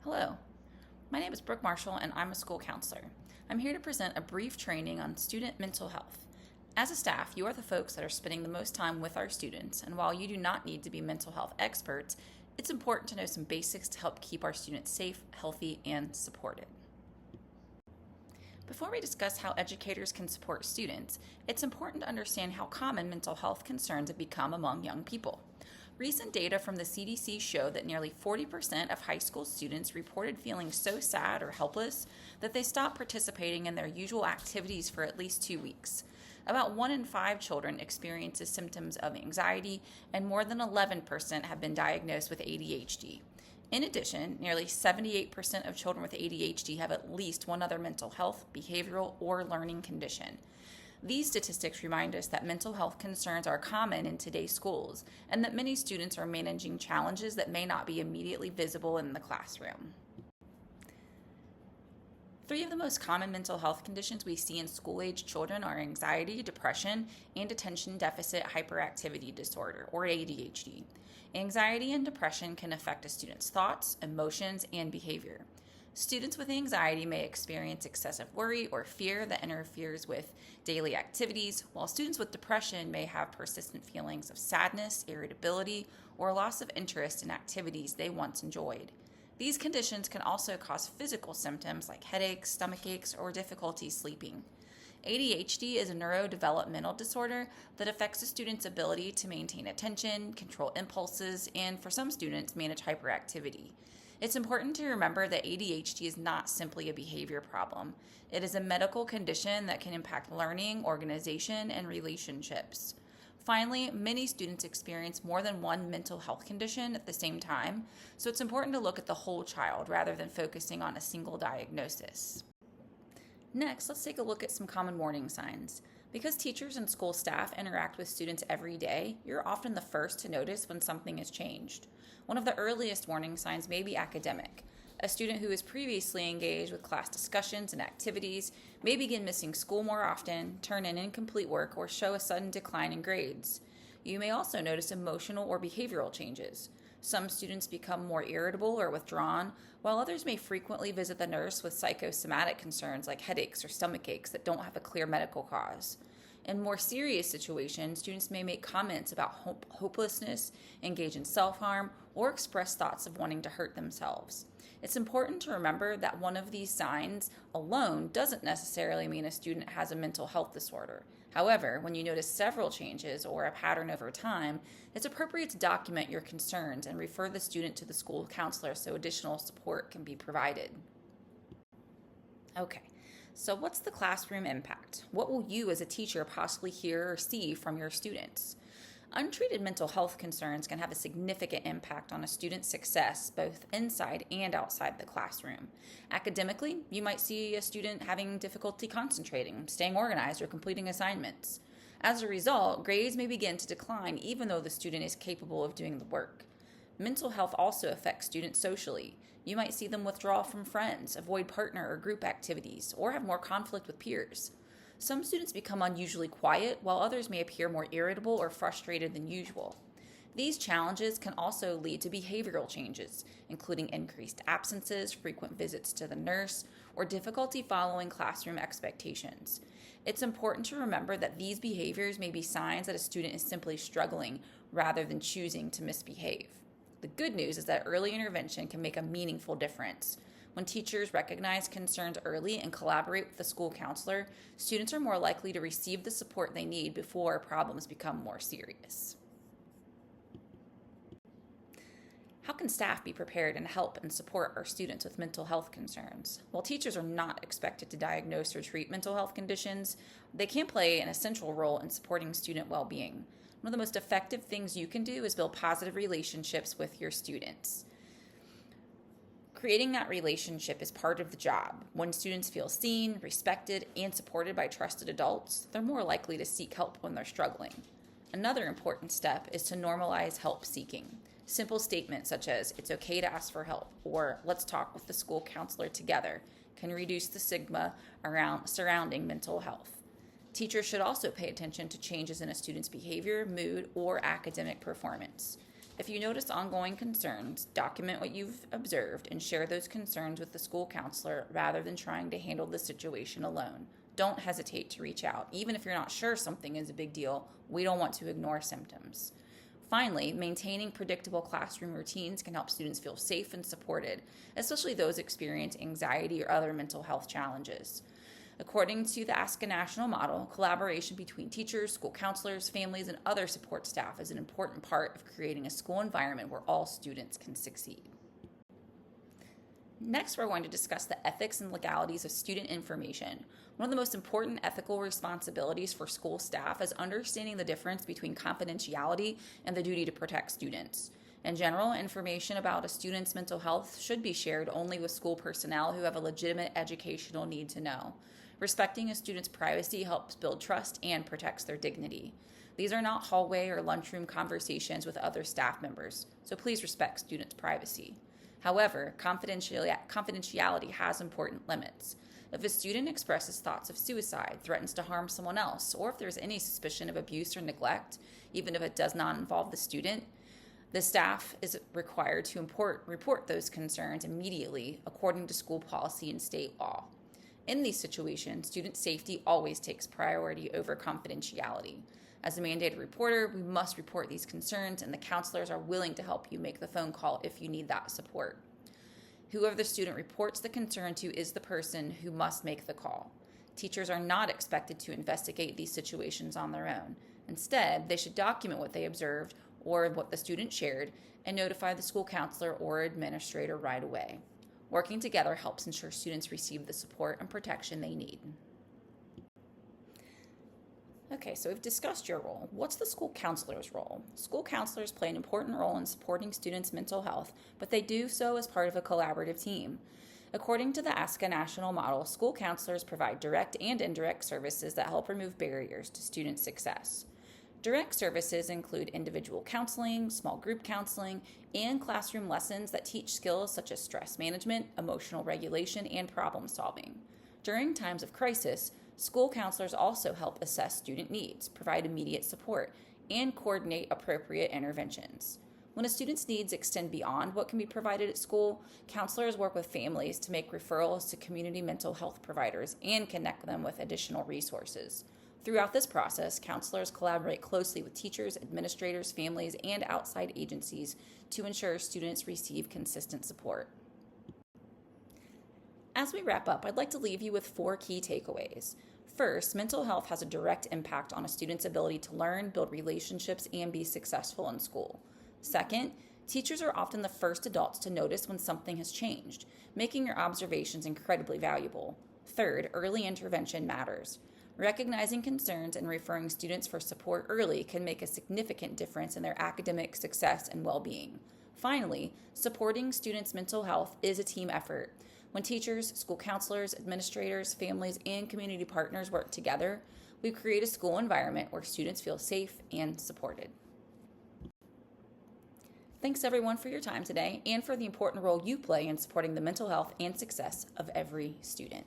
Hello, my name is Brooke Marshall and I'm a school counselor. I'm here to present a brief training on student mental health. As a staff, you are the folks that are spending the most time with our students, and while you do not need to be mental health experts, it's important to know some basics to help keep our students safe, healthy, and supported. Before we discuss how educators can support students, it's important to understand how common mental health concerns have become among young people. Recent data from the CDC show that nearly 40% of high school students reported feeling so sad or helpless that they stopped participating in their usual activities for at least 2 weeks. About 1 in 5 children experiences symptoms of anxiety, and more than 11% have been diagnosed with ADHD. In addition, nearly 78% of children with ADHD have at least one other mental health, behavioral, or learning condition. These statistics remind us that mental health concerns are common in today's schools and that many students are managing challenges that may not be immediately visible in the classroom. 3 of the most common mental health conditions we see in school-age children are anxiety, depression, and attention deficit hyperactivity disorder, or ADHD. Anxiety and depression can affect a student's thoughts, emotions, and behavior. Students with anxiety may experience excessive worry or fear that interferes with daily activities, while students with depression may have persistent feelings of sadness, irritability, or loss of interest in activities they once enjoyed. These conditions can also cause physical symptoms like headaches, stomach aches, or difficulty sleeping. ADHD is a neurodevelopmental disorder that affects a student's ability to maintain attention, control impulses, and for some students, manage hyperactivity. It's important to remember that ADHD is not simply a behavior problem. It is a medical condition that can impact learning, organization, and relationships. Finally, many students experience more than one mental health condition at the same time, so it's important to look at the whole child rather than focusing on a single diagnosis. Next, let's take a look at some common warning signs. Because teachers and school staff interact with students every day, you're often the first to notice when something has changed. One of the earliest warning signs may be academic. A student who is previously engaged with class discussions and activities may begin missing school more often, turn in incomplete work, or show a sudden decline in grades. You may also notice emotional or behavioral changes. Some students become more irritable or withdrawn, while others may frequently visit the nurse with psychosomatic concerns like headaches or stomach aches that don't have a clear medical cause. In more serious situations, students may make comments about hopelessness, engage in self-harm, or express thoughts of wanting to hurt themselves. It's important to remember that one of these signs alone doesn't necessarily mean a student has a mental health disorder. However, when you notice several changes or a pattern over time, it's appropriate to document your concerns and refer the student to the school counselor so additional support can be provided. Okay, so what's the classroom impact? What will you as a teacher possibly hear or see from your students? Untreated mental health concerns can have a significant impact on a student's success both inside and outside the classroom. Academically, you might see a student having difficulty concentrating, staying organized, or completing assignments. As a result, grades may begin to decline even though the student is capable of doing the work. Mental health also affects students socially. You might see them withdraw from friends, avoid partner or group activities, or have more conflict with peers. Some students become unusually quiet, while others may appear more irritable or frustrated than usual. These challenges can also lead to behavioral changes, including increased absences, frequent visits to the nurse, or difficulty following classroom expectations. It's important to remember that these behaviors may be signs that a student is simply struggling rather than choosing to misbehave. The good news is that early intervention can make a meaningful difference. When teachers recognize concerns early and collaborate with the school counselor, students are more likely to receive the support they need before problems become more serious. How can staff be prepared and help and support our students with mental health concerns? While teachers are not expected to diagnose or treat mental health conditions, they can play an essential role in supporting student well-being. One of the most effective things you can do is build positive relationships with your students. Creating that relationship is part of the job. When students feel seen, respected, and supported by trusted adults, they're more likely to seek help when they're struggling. Another important step is to normalize help seeking. Simple statements such as, "It's okay to ask for help," or "Let's talk with the school counselor together," can reduce the stigma surrounding mental health. Teachers should also pay attention to changes in a student's behavior, mood, or academic performance. If you notice ongoing concerns, document what you've observed and share those concerns with the school counselor rather than trying to handle the situation alone. Don't hesitate to reach out. Even if you're not sure something is a big deal, we don't want to ignore symptoms. Finally, maintaining predictable classroom routines can help students feel safe and supported, especially those experience anxiety or other mental health challenges. According to the ASCA National Model, collaboration between teachers, school counselors, families, and other support staff is an important part of creating a school environment where all students can succeed. Next, we're going to discuss the ethics and legalities of student information. One of the most important ethical responsibilities for school staff is understanding the difference between confidentiality and the duty to protect students. In general, information about a student's mental health should be shared only with school personnel who have a legitimate educational need to know. Respecting a student's privacy helps build trust and protects their dignity. These are not hallway or lunchroom conversations with other staff members, so please respect students' privacy. However, confidentiality has important limits. If a student expresses thoughts of suicide, threatens to harm someone else, or if there's any suspicion of abuse or neglect, even if it does not involve the student, the staff is required to report those concerns immediately according to school policy and state law. In these situations, student safety always takes priority over confidentiality. As a mandated reporter, we must report these concerns, and the counselors are willing to help you make the phone call if you need that support. Whoever the student reports the concern to is the person who must make the call. Teachers are not expected to investigate these situations on their own. Instead, they should document what they observed or what the student shared and notify the school counselor or administrator right away. Working together helps ensure students receive the support and protection they need. Okay, so we've discussed your role. What's the school counselor's role? School counselors play an important role in supporting students' mental health, but they do so as part of a collaborative team. According to the ASCA National Model, school counselors provide direct and indirect services that help remove barriers to student success. Direct services include individual counseling, small group counseling, and classroom lessons that teach skills such as stress management, emotional regulation, and problem solving. During times of crisis, school counselors also help assess student needs, provide immediate support, and coordinate appropriate interventions. When a student's needs extend beyond what can be provided at school, counselors work with families to make referrals to community mental health providers and connect them with additional resources. Throughout this process, counselors collaborate closely with teachers, administrators, families, and outside agencies to ensure students receive consistent support. As we wrap up, I'd like to leave you with 4 key takeaways. First, mental health has a direct impact on a student's ability to learn, build relationships, and be successful in school. Second, teachers are often the first adults to notice when something has changed, making your observations incredibly valuable. Third, early intervention matters. Recognizing concerns and referring students for support early can make a significant difference in their academic success and well-being. Finally, supporting students' mental health is a team effort. When teachers, school counselors, administrators, families, and community partners work together, we create a school environment where students feel safe and supported. Thanks everyone for your time today and for the important role you play in supporting the mental health and success of every student.